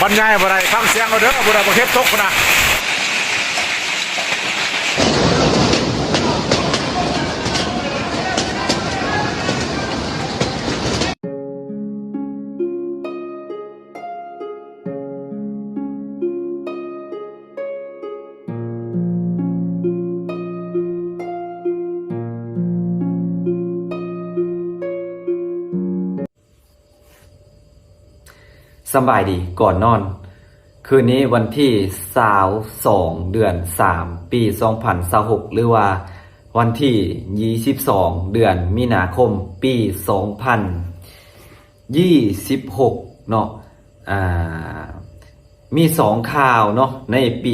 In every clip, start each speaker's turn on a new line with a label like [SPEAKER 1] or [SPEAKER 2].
[SPEAKER 1] บรรยายอะไรฟังเสียงเอาเด้อบุได้ประเทศตกนะ
[SPEAKER 2] สบายดีก่อนนอนคืนนี้วันที่22เดือน3ปี2026หรือว่าวันที่22เดือนมีนาคมปี2026เนาะมี2ข่าวเนาะในปี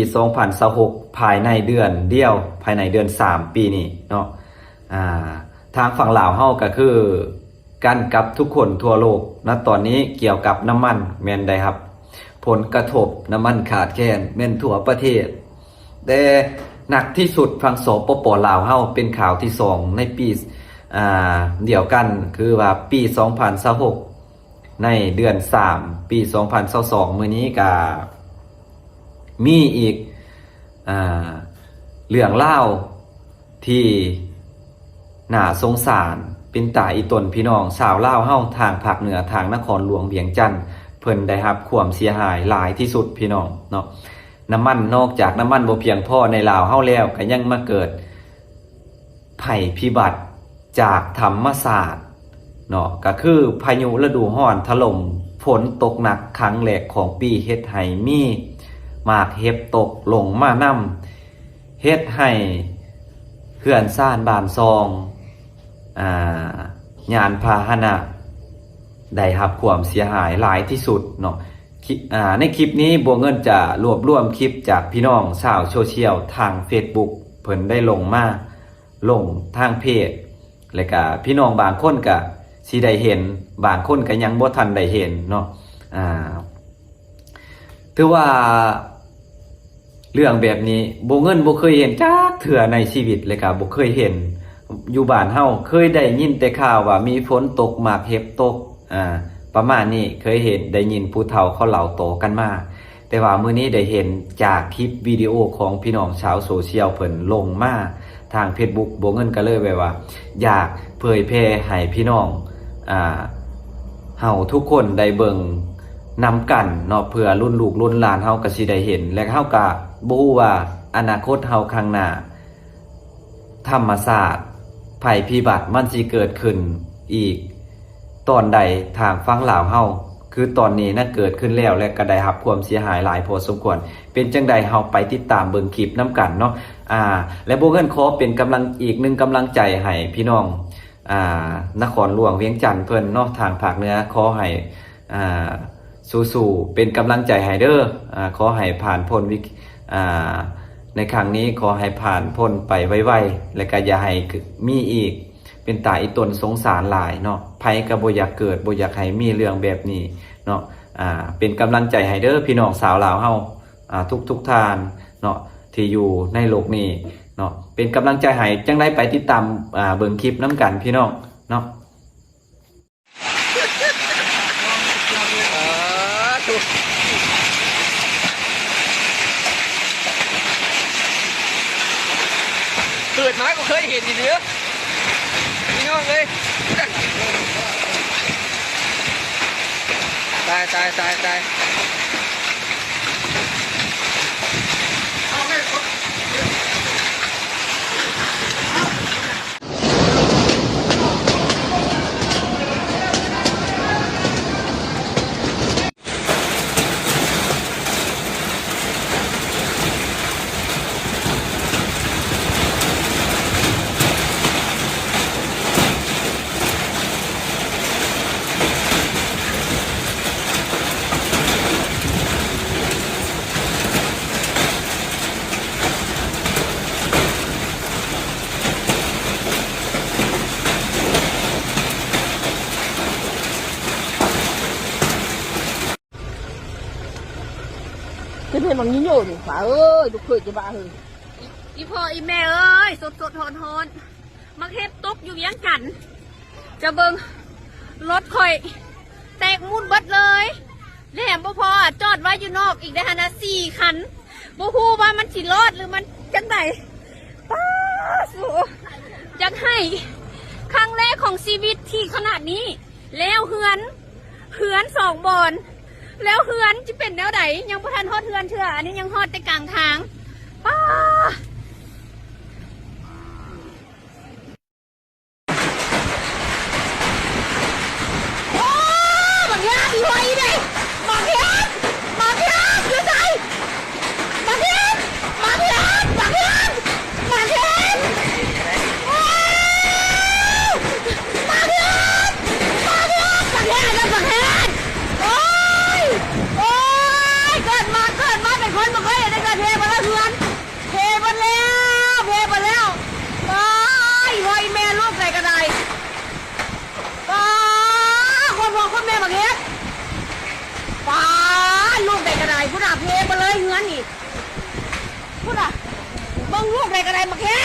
[SPEAKER 2] 2026ภายในเดือนเดียวภายในเดือน3ปีนี้เนาะทางฝั่งลาวเฮาก็คือกันกับทุกคนทั่วโลกณตอนนี้เกี่ยวกับน้ำมันแม่นได้ครับผลกระทบน้ำมันขาดแคลนแม่นทั่วประเทศแต่หนักที่สุดฝั่งสปป.ลาวเฮาเป็นข่าวที่2ในปีเดียวกันคือว่าปี2026ในเดือน3ปี2022มื้อนี้ก็มีอีกเรื่องเล่าที่น่าสงสารเป็นตาอีตนพี่น้องชาวลาวเฮาทางภาคเหนือทางนครหลวงเวียงจันทน์เพิ่นได้รับความเสียหายหลายที่สุดพี่น้องเนาะน้ำมันนอกจากน้ำมันบ่เพียงพอในลาวเฮาแล้วก็ยังมาเกิดภัยพิบัติจากธรรมศาสตร์เนาะก็คือพายุฤดูร้อนถล่มฝนตกหนักครั้งแรกของปีเฮ็ดให้มีหมากเห็บตกลงมานํเฮ็ดให้เขื่อนซ่านบ้านซองยานพาหนะได้รับความเสียหายหลายที่สุดเนาะในคลิปนี้บัวเงินจะรวบรวมคลิปจากพี่น้องชาวโซเชียลทาง Facebook เพิ่นได้ลงทางเพจแล้วก็พี่น้องบางคนก็สิได้เห็นบางคนก็ยังบ่ทันได้เห็นเนาะถือว่าเรื่องแบบนี้บัวเงินบ่เคยเห็นจักเทื่อในชีวิตเลยก็บ่เคยเห็นอยู่บ้านเฮาเคยได้ยินแต่ข่าวว่ามีฝนตกหมากเห็บตกประมาณนี้เคยเห็นได้ยินผู้เฒ่าเขาเล่าต่อกันมาแต่ว่ามื้อนี้ได้เห็นจากคลิปวิดีโอของพี่น้องชาวโซเชียลเพิ่นลงมาทาง Facebook บ่เงินก็เลยว่าอยากเผยแพร่ให้พี่น้องเฮาทุกคนได้เบิ่งนำกันเนาะเพื่อรุ่นลูกรุ่นหลานเฮาก็สิได้เห็นและเฮาก็บ่ฮู้ว่าอนาคตเฮาข้างหน้าธรรมศาสตร์ภัยพิบัติมันสิเกิดขึ้นอีกตอนใดทางฝั่งลาวเฮาคือตอนนี้นะเกิดขึ้นแล้วและก็ได้รับความเสียหายหลายพอสมควรเป็นจังใดเฮาไปติดตามเบิ่งคลิปนํกันเนาะและบ่เงินขอเป็นกำลังอีก1กำลังใจให้พี่น้องนครหลวงเวียงจันทน์เพิ่นเนาะทางภาคเหนือขอให้สู้ๆเป็นกำลังใจให้เด้อขอให้ผ่านพ้นในครั้งนี้ขอให้ผ่านพ้นไปไวๆและก็อย่าให้มีอีกเป็นตาอีตนสงสารหลายเนาะภัยก็บ่อยากเกิดบ่อยากให้มีเรื่องแบบนี้เนาะเป็นกำลังใจให้เด้อพี่น้องสาวลาวเฮาทุกท่านเนาะที่อยู่ในโลกนี้เนาะเป็นกำลังใจให้จังได้ไปติดตามเบิ่งคลิปนํกันพี่น้องเนาะ
[SPEAKER 3] เกิดมาก็เคยเห็นดีเนื้อนี่น้องเลยตาย
[SPEAKER 4] cái này bằng nhính nhồi thì phải ơi đục khởi cho bà hừ
[SPEAKER 5] อีพ่ออีแม่เอ้ยสดๆฮอนๆมักเฮ็บตกอยู่ยังกันจะเบิ่งรถข่อยแตกมุนเบิดเลย แหลมบ่พอจอดไว้อยู่นอกอีกได้ฮะนะ4 คันบ่ฮู้ว่ามันสิรอดหรือมันจังไดป้าสูจังให้ครั้งแรกของชีวิตที่ขนาดนี้ แล้วเฮือน2 บอนแล้วเฮือนจะเป็นแนวใดยังบ่ทันฮอดเฮือนเชื่ออันนี้ยังฮอดแต่กลางทางป้าโอ้บักยากรวยเด้บักยากอยู่ไหนบักยากว้าวบักยากโอ้ยเกิดมาเป็นคนบ่เคยได้เกิดเทมาแล้วเพื่อนเทมาแล้วโอ้ยรวยแม่ลูกใส่กระไดคนพ่อคนแม่บักเฮ็ดลูกใส่กระไดพูดเทมาเลยเฮือนนี่พูดบังลูกใส่กระไดบักเฮ็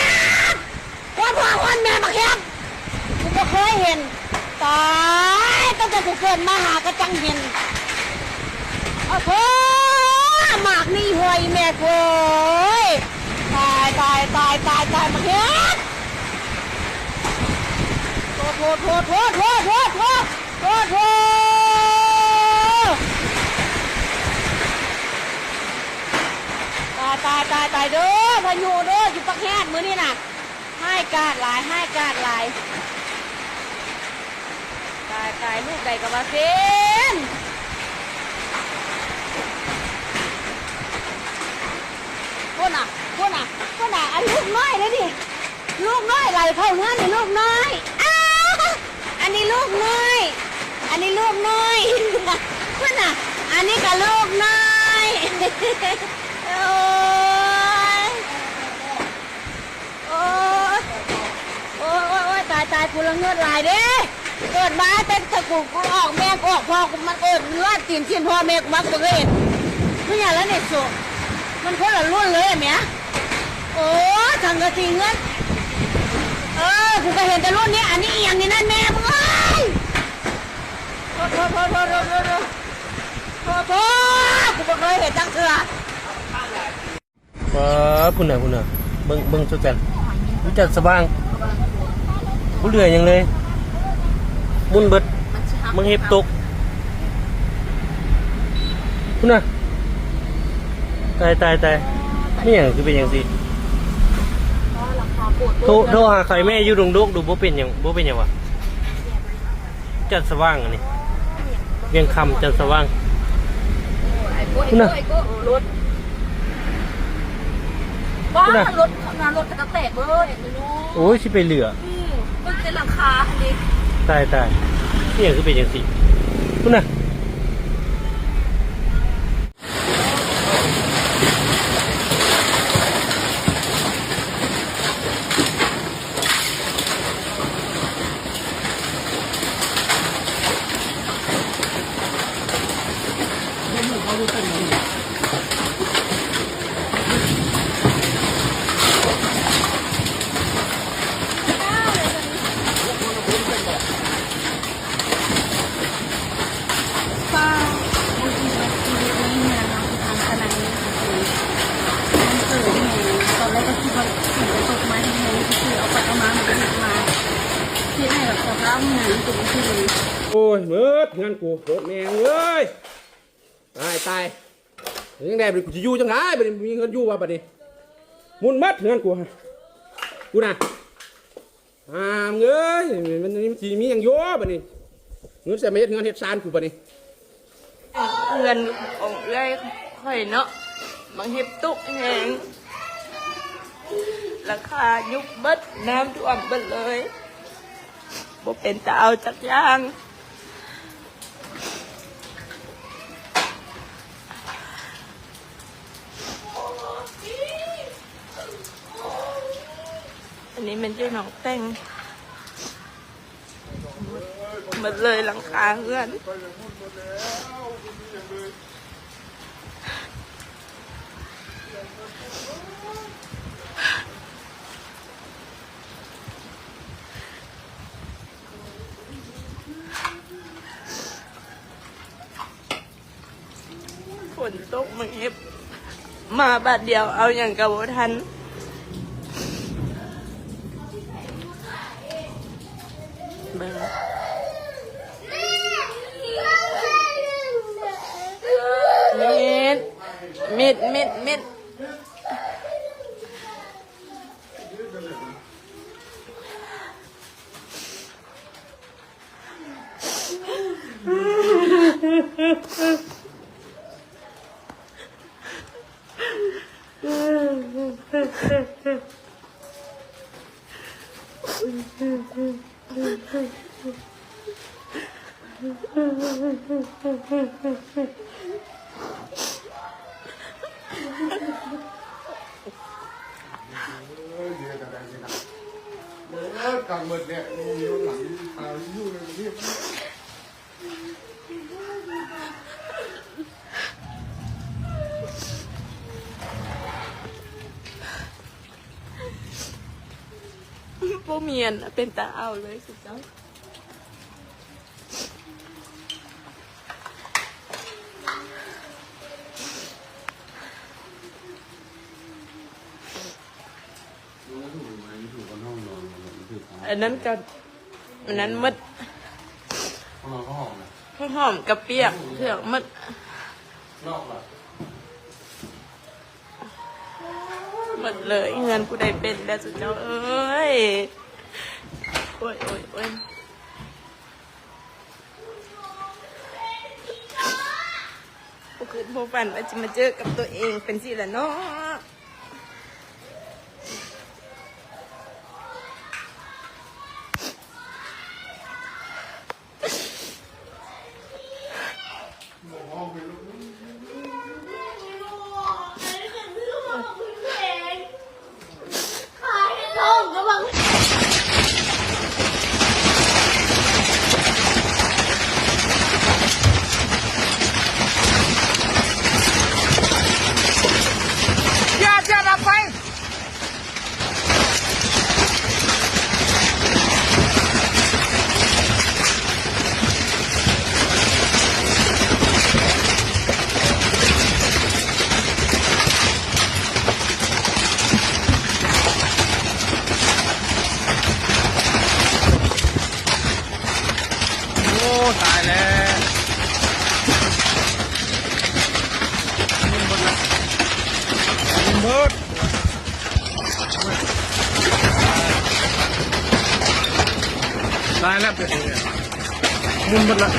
[SPEAKER 5] ดคนพ่อคนแม่บักเฮ็ดกูบ่เคยเห็นตายตั้งแต่กูเกิดมาหากระจังเห็นโอ้โหหมากนี่ห่วยแม่โว้ยตายมาเฮ็ดโทษตายเด้อพายุเด้ออยู่ปักแฮดมื้อนี้น่ะให้กาดหลายตายลูกใดก็มาเส้นคนน่ะอันลูกน้อยเลยดิลูกน้อยไหลเข้าเนื้อนี่ลูกน้อยอันนี้ลูกน้อยคนน่ะอันนี้ก็ลูกน้อยโอ้ยตายกูละเงิดหลายเด้เกิดมาแต่กูออกแม่กูออกพ่อกูมันเลือดตีนชิ้นพ่อแม่กูมากูเลยทุกอย่างแล้วเนี่ยสุมันคนละรุ่นเลยแม่โอ้ทางกระสีเงินกูก็เห็นแต่รุ่นนี้อันนี้เอียงนี่นั่นแม่มึงเอ้ยโทษกูไม่เคยเห็นจังเสือ
[SPEAKER 3] พุ่นน่ะเบิ่งช่วยกันรู้จักสว่างผู้เหลือยังเลยบุญเบิดมึงเห็บตกพุ่นน่ะตายนี่อย่างคือเป็นอย่างสิโทรหาใครแม่อยู่ดงดกดูบ่เป็นอย่างวะจัดสว่างอันนี้เวียงคำจัดสว่างพุ่นน่ะรถกระแตกเบิดโอ้ยชิไปเหลือ
[SPEAKER 5] มันเป็นหลังคาดิ
[SPEAKER 3] ตายนี่อย่างคือเป็นอย่างสิพุ่นน่ะ
[SPEAKER 1] โอ้ยเบิดงานกูโคตรแม่งเอ้ยตายยังไงกูจะอยู่จังไงบัดนี้มีเงินอยู่วะบัดนี้มุนมัดงานกูน่ะเอ้ยมันสิมีอย่างโย่บัดนี้เงินใส่เม็ดเงินเฮ็ดซานกูบัดนี้
[SPEAKER 6] เงินของเอ้ยค่อยเนาะมันเห็บตุกแหงราคายุบเบิดน้ำท่วมเบิดเลยบ่เป็นตาเอาจักอย่างอันนี้มันชื่อหนองแต้งหมดเลยหลังคาเพื่อน นตกมังเห็บมาบาดเดียวเอาอย่างกับบ่ทันเบิ่งมิด
[SPEAKER 1] กลางเบิดเนี่ยอยู่หลังอยู่เลยนี่
[SPEAKER 6] พวกเมียนเป็นตาเอาเลยสุดเจ้าอันนั้นกับอันนั้นมัดข้าวหอมกับเปียกเผือกมัดหมดเลยเงินกูได้เป็นแล้วสุดเจ้าเอ้ยโอ้ยกูคือโมฝันว่าจะมาเจอกับตัวเองเป็นสิละเนาะ
[SPEAKER 1] ตายแล้วเบิดตายแล้วเป็นไงมุนหมดละ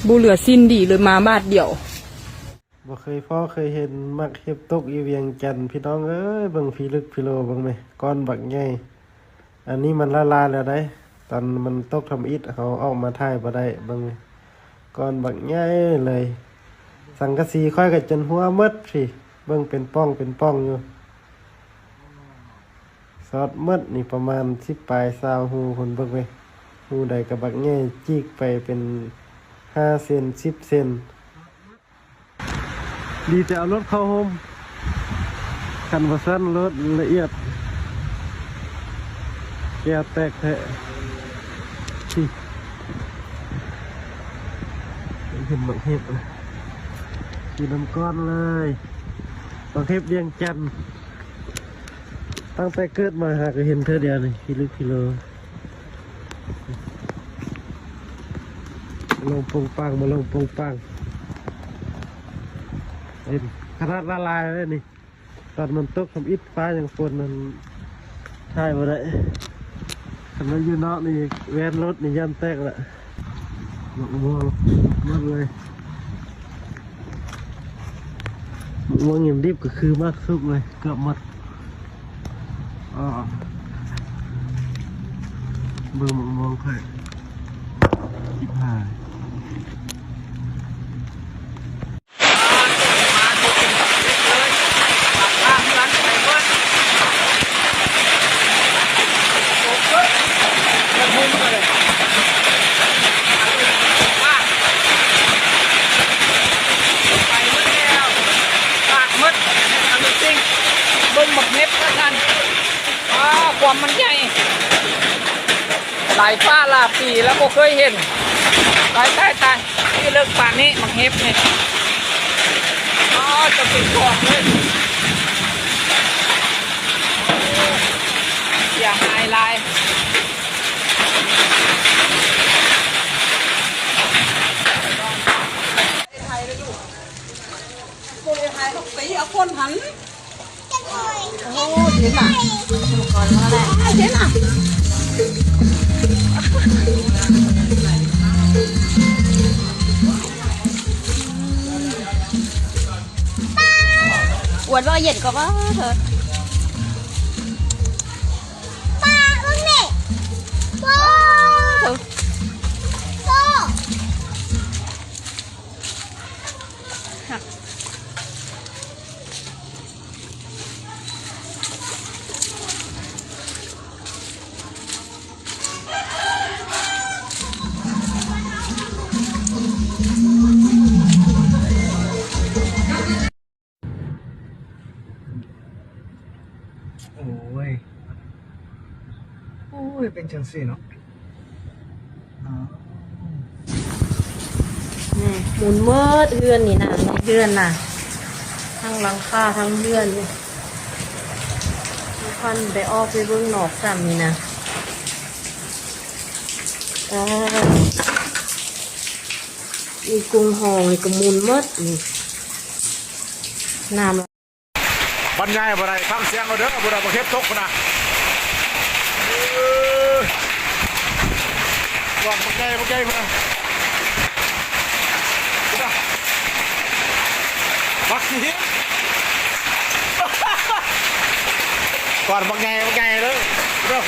[SPEAKER 6] บูเหลือสิ้นดีเลยมาบาทเดียว
[SPEAKER 7] บ่เคยพ่อเคยเห็นมักเห็บตกอยู่เวียงจันทน์พี่น้องเอ้ยเบิ่งพี่ลึกพี่โลเบิ่งไหมก้อนบักใหญ่อันนี้มันละลายแล้วได้ตอนมันตกทำอิฐเขาเออกมาถ่ายบ่ได้เบิ่งไหมก้อนบักใหญ่เลย สังกะสีค่อยก็จนหัวหมดสิเบิ่งเป็นป้องอยู่ซอดหมดนี่ประมาณ10ปลาย20หูคนเบิ่งไหมหูใดก็บักใหญ่จีกไปเป็น5เซน10เซนดีแต่เอารถเข้าโฮมคันว่าสั้นรถละเอียดแก้วแตกแท้ที่เห็นบักเห็บเลยกินน้ำก้อนเลยบักเห็บเรียงจันทน์ตั้งแต่เกิดมาหาก็เห็นเธอเดียวนี่พี่ลึกพี่โลลงปงปังมาลงปงปังเห็นขนาดละลายเลยนี่ตอนมันตกทำอิฐฟ้าอย่างฝนมันใช่บ่ได้คันมันอยู่นอกนี่แวนรถนี่ยันแตกละหมดเลยมองเงียบดิบก็คือมากสุกเลยเกือบหมดอ๋อเบิ่งมองค่อย15
[SPEAKER 1] ความมันใหญ่หลายฟ้าหลายปีแล้วก็เคยเห็นตายที่เลิกป่านนี้มักเห็บเนี่ยอ๋อจะติดกอกเลยอย่าหายลายไทยเลยลูกคนไทยเขาตีเอาคนหันโอ้เห็นป่ะก่อนมาแล้วเห็นอ่ะ
[SPEAKER 5] อวดว่าเย็นก็ว่าเธอป้าอึ้งนี่โซ่โซ่
[SPEAKER 7] โอ้ยเป็นจังซี่เนาะ
[SPEAKER 4] หมุนเมิดเฮือนนี่นะเฮือนน่ะทั้งหลังคาทั้งเฮือนนี่พันไปออกไปเบิ่งนอกซ้ำนี่นะอีกุ้งหองนี่ก็หมุนเมิดนี่น้ำ
[SPEAKER 8] บรรยายบ่ได้ฟังเสียงเอาเด้อบ่ได้บ่เฮ็ดตกพุ่นน่ะก่อนบ่ใหญ่พุ่นน่ะบักสิก่อนบ่ใหญ่เด้อเด้อ